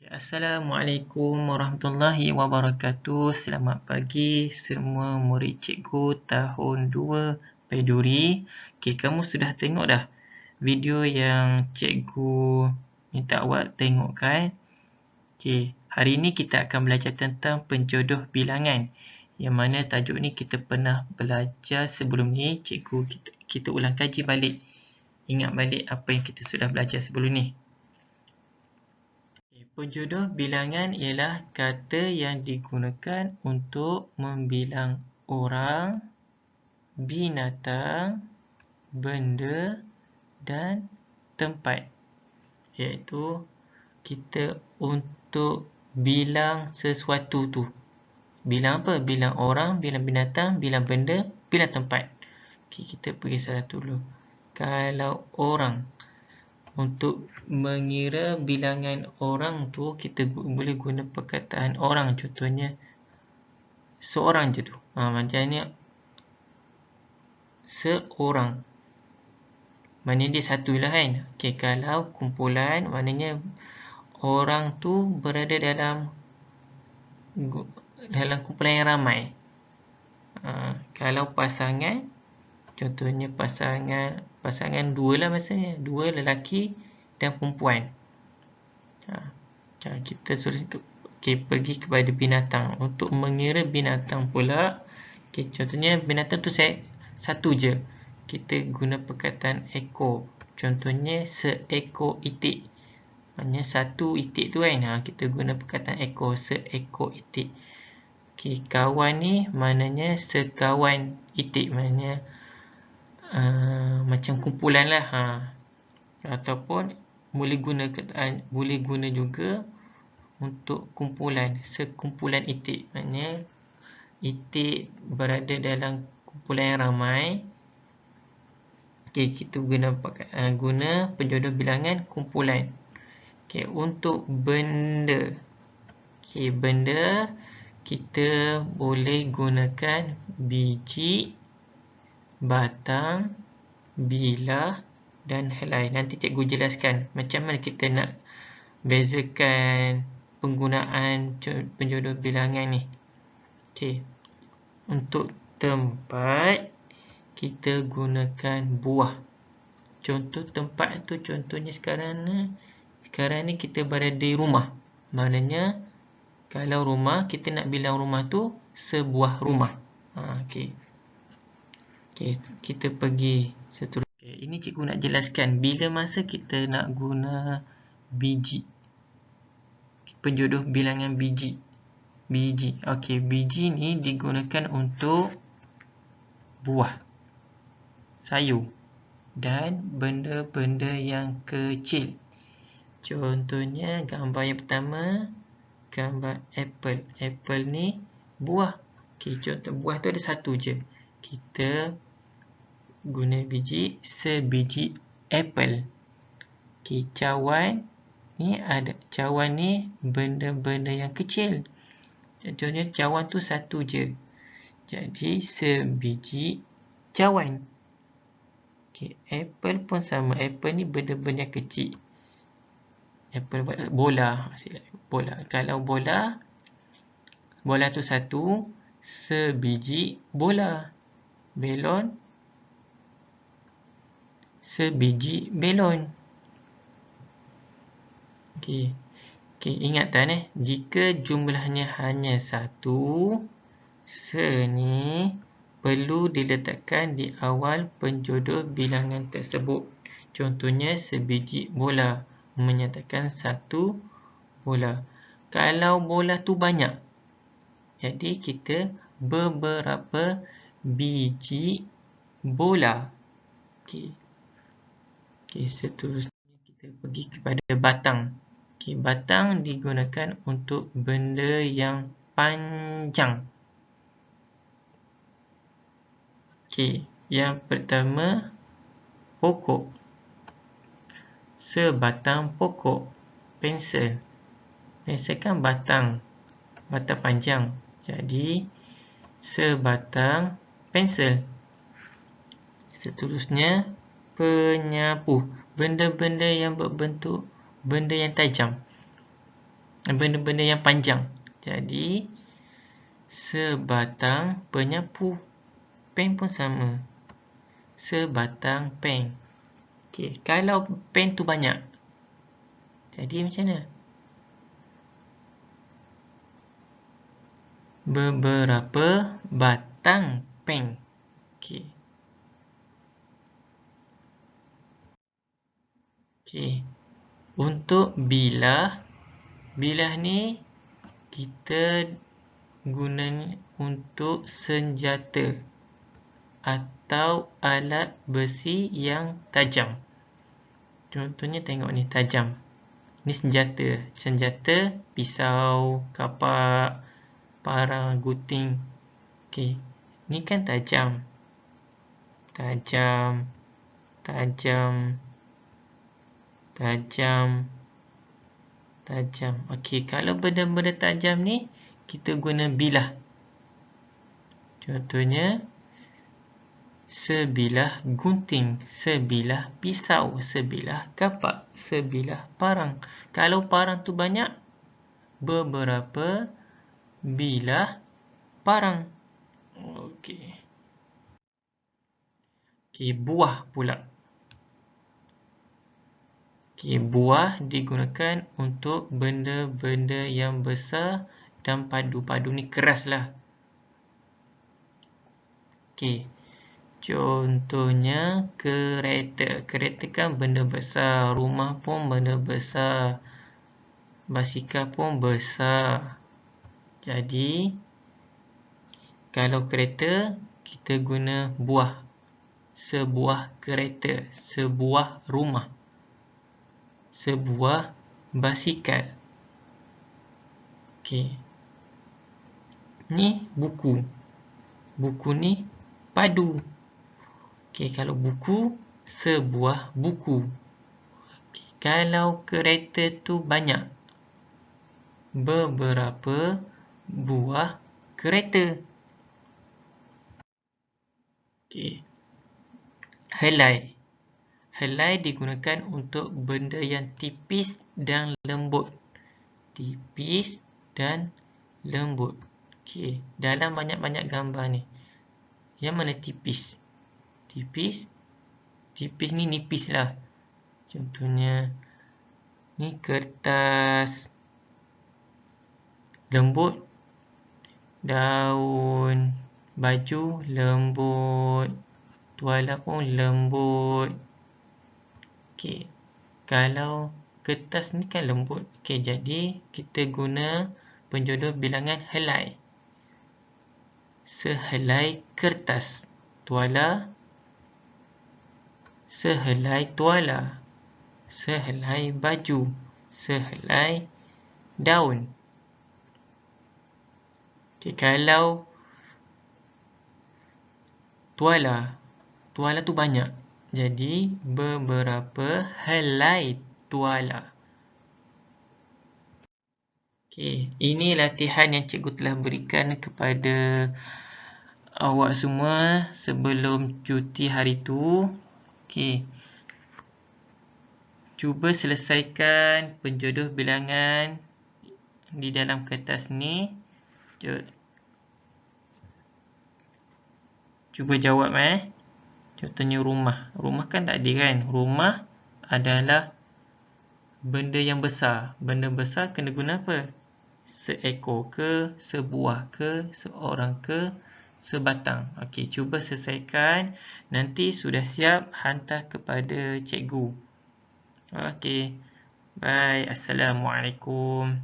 Assalamualaikum warahmatullahi wabarakatuh. Selamat pagi semua murid cikgu tahun 2 Peduri. Okey, kamu sudah tengok dah video yang cikgu minta awak tengok kan? Okey, hari ini kita akan belajar tentang penjodoh bilangan. Yang mana tajuk ni kita pernah belajar sebelum ni. Cikgu kita ulang kaji balik. Ingat balik apa yang kita sudah belajar sebelum ni. Penjodoh bilangan ialah kata yang digunakan untuk membilang orang, binatang, benda dan tempat. Iaitu kita untuk bilang sesuatu tu. Bilang apa? Bilang orang, bilang binatang, bilang benda, bilang tempat. Okay, kita pergi satu dulu. Kalau orang, untuk mengira bilangan orang tu, kita boleh guna perkataan orang. Contohnya, seorang je tu. Macamnya, seorang. Maknanya dia satu lah kan. Okay, kalau kumpulan, maknanya orang tu berada dalam kumpulan yang ramai. Kalau pasangan, contohnya pasangan dua lah maksudnya. Dua lelaki dan perempuan. Kita suruh pergi kepada binatang. Untuk mengira binatang pula, contohnya binatang tu satu je. Kita guna perkataan ekor. Contohnya seekor itik. Maknanya satu itik tu kan. Kita guna perkataan ekor. Seekor itik. Kawan ni maknanya sekawan itik. Maknanya macam kumpulan lah. Ataupun boleh guna juga untuk kumpulan, sekumpulan itik. Maknanya itik berada dalam kumpulan yang ramai. Kita guna penjodoh bilangan kumpulan. Untuk benda, benda kita boleh gunakan biji, batang, bilah dan helai. Nanti cikgu jelaskan macam mana kita nak bezakan penggunaan penjodoh bilangan ni. Untuk tempat, kita gunakan buah. Contoh tempat tu, contohnya sekarang ni kita berada di rumah. Maknanya kalau rumah, kita nak bilang rumah tu sebuah rumah. Kita pergi seterusnya. Ini cikgu nak jelaskan bila masa kita nak guna biji. Penjodoh bilangan biji. Biji ni digunakan untuk buah, sayur dan benda-benda yang kecil. Contohnya gambar yang pertama, gambar apple. Apple ni buah. Contoh buah tu ada satu je. Kita guna biji, sebiji apple. Cawan ni benda-benda yang kecil. Contohnya cawan tu satu je. Jadi sebiji cawan. Apple pun sama. Apple ni benda-benda yang kecil. Apple bola. Kalau bola tu satu, sebiji bola. Belon, sebiji belon. Ingat tak jika jumlahnya hanya satu, se ni perlu diletakkan di awal penjodoh bilangan tersebut. Contohnya sebiji bola, menyatakan satu bola. Kalau bola tu banyak, jadi kita beberapa biji bola. Seterusnya kita pergi kepada batang. Batang digunakan untuk benda yang panjang. Yang pertama, pokok. Sebatang pokok. Pensel. Pensel kan batang panjang. Jadi, sebatang pensel. Seterusnya, penyapu. Benda-benda yang berbentuk benda yang tajam. benda-benda yang panjang. Jadi, sebatang penyapu. Pen pun sama. Sebatang pen. Okey, kalau pen tu banyak, jadi macam mana? Beberapa batang pen. Okey. Okey. Untuk bilah, bilah ni kita guna untuk senjata atau alat besi yang tajam. Contohnya tengok ni, tajam. Ni senjata. Senjata, pisau, kapak, parang, gunting. Okey. Ni kan tajam. Tajam. Tajam. Tajam. Tajam. Okey, kalau benda-benda tajam ni, kita guna bilah. Contohnya, sebilah gunting, sebilah pisau, sebilah kapak, sebilah parang. Kalau parang tu banyak, beberapa bilah parang. Okey. Okey, buah pula. Okey, buah digunakan untuk benda-benda yang besar dan padu. Padu ni keras lah. Okey. Contohnya kereta. Kereta kan benda besar. Rumah pun benda besar. Basikal pun besar. Jadi, kalau kereta, kita guna buah. Sebuah kereta. Sebuah rumah. Sebuah basikal. Okey. Ni buku. Buku ni padu. Okey, kalau buku, sebuah buku. Okay. Kalau kereta tu banyak, beberapa buah kereta. Okey. Helai. Helai digunakan untuk benda yang tipis dan lembut. Tipis dan lembut. Okey, dalam banyak-banyak gambar ni, yang mana tipis? Tipis. Tipis ni nipis lah. Contohnya, ni kertas. Lembut. Daun baju lembut. Tuala pun lembut. Okey. Kalau kertas ni kan lembut. Okey, jadi kita guna penjodoh bilangan helai. Sehelai kertas. Tuala. Sehelai tuala. Sehelai baju. Sehelai daun. Okey, kalau tuala. Tuala tu banyak. Jadi, beberapa helai tuala. Okey, ini latihan yang cikgu telah berikan kepada awak semua sebelum cuti hari tu. Okey. Cuba selesaikan penjodoh bilangan di dalam kertas ni. Cuba jawab Contohnya rumah. Rumah kan tak ada kan? Rumah adalah benda yang besar. Benda besar kena guna apa? Seekor ke, sebuah ke, seorang ke, sebatang. Okey, cuba selesaikan. Nanti sudah siap, hantar kepada cikgu. Okey. Bye. Assalamualaikum.